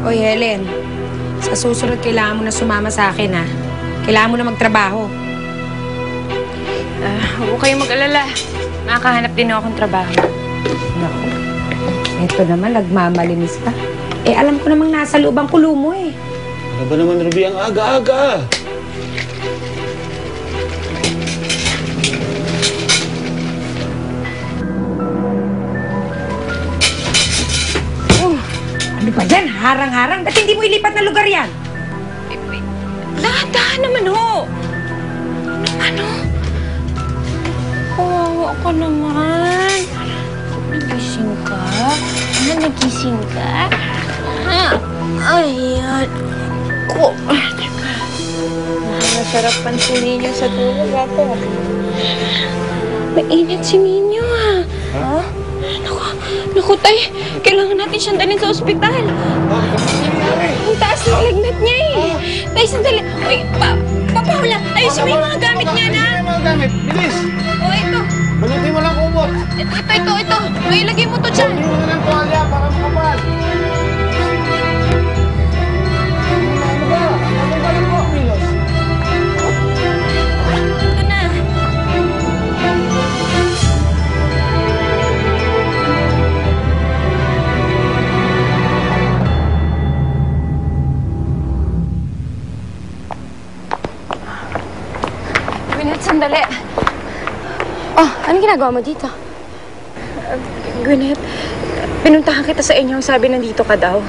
Oy, Helen. Sa susunod, kailangan mo na sumama sa akin, ha? Kailangan mo na magtrabaho. Huwag kayong mag-alala. Makakahanap din ako ng trabaho. Naku. Ito naman, nagmamalinis pa. Eh, alam ko namang nasa loob ang kulo mo, eh. Ano ba naman, Ruby? Ang aga-aga! Ano ba yan? Harang-harang? Ba't hindi mo ilipat na lugar yan? Dahan-dahan naman ho! Ano? Kawawa ka naman. Nagising ka? Nagising ka? Ayan. Ko. Masarap pansinin niyo sa tulog ako. Mainit si Ninyo, ha? Ha? Naku, tay. Kailangan natin siyang dalhin sa ospital. Ang taas ng lagnat niya, eh. Tay, sandali. Uy, papahula. Ayusin mo yung mga gamit niya, na. Ano yung mga gamit? Bilis! O, ito. Balutin mo lang kumot. Ito. May ilagay mo to dyan. Hindi mo na ng tuwalya para makapal. Ano ba? Ano ba lang po, Milos? Ito na. Gwyneth, sandali. Oh, anong ginagawa mo dito? Gwyneth, pinuntahan kita sa inyo. Sabi nandito ka daw.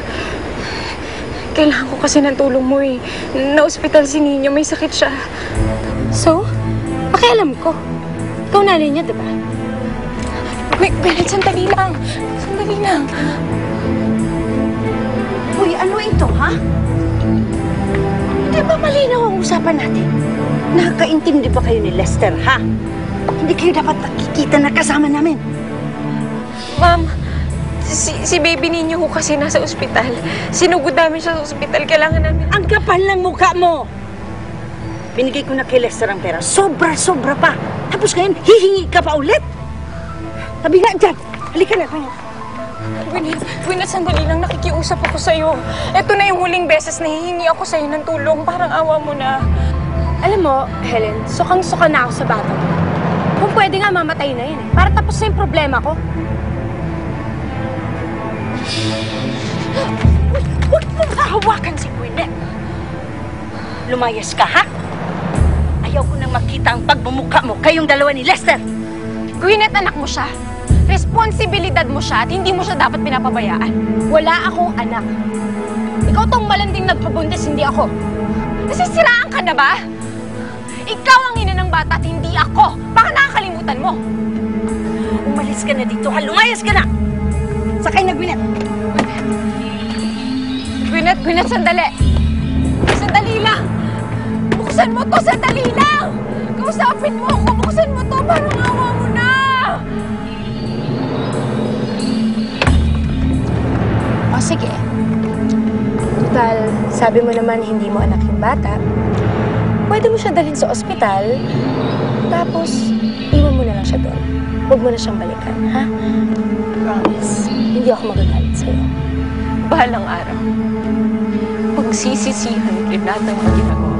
Kailangan ko kasi ng tulong mo, eh. Na-ospital si Ninyo. May sakit siya. So, pakialam ko. Ikaw nanay niya, diba? Gwyneth, sandali lang. Sandali lang. Uy, ano ito, ha? Di ba malinaw ang usapan natin? Nakakaintindi ba kayo ni Lester, ha? Hindi kayo dapat nakikita na kasama namin. Ma'am, si baby ninyo ho kasi nasa ospital. Sinugod namin siya sa ospital. Kailangan namin... Ang kapal ng mukha mo! Binigay ko na kay Lester ang pera. Sobra-sobra pa. Tapos ngayon, hihingi ka pa ulit. Sabi nga dyan. Halika na. Gwyneth, sandali lang. Nakikiusap ako sa'yo. Ito na yung huling beses na hihingi ako sa'yo ng tulong. Parang awa mo na. Alam mo, Helen, sukang-suka na ako sa bata mo. Kung pwede nga, mamatay na yan, eh. Para tapos na yung problema ko. Huwag mong hahawakan si Gwyneth. Lumayas ka, ha? Ayaw ko nang makita ang pagmumukha mo kayong dalawa ni Lester. Gwyneth, anak mo siya. Responsibilidad mo siya at hindi mo siya dapat pinapabayaan. Wala akong anak. Ikaw tong malanding nagpabuntis, hindi ako. Nasisiraan ka na ba? Ikaw ang ina ng bata at hindi ako. Baka nakakalimutan mo. Umalis ka na dito, ha? Lumayas ka na! Sakay na, Gwyneth. Gwyneth, sandali. Sandali lang. Buksan mo to, sandali lang. Kausapin mo ako. Buksan mo to, parang awa mo na. O, sige. Total, sabi mo naman hindi mo anak yung bata. Pwede mo siya dalhin sa ospital, tapos iwan mo na lang siya doon. Huwag mo na siyang balikan, ha? Promise, hindi ako magagalit sa'yo. Bahalang araw. Pagsisisihan kita ng ginagawa.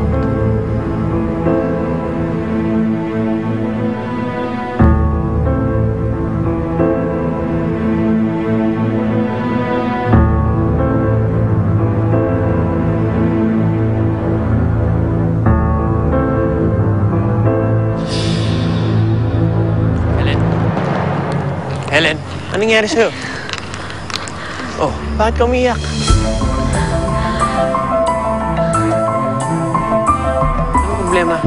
Helen, anong nangyari sa'yo? Oh, bakit ka umiyak? Anong problema?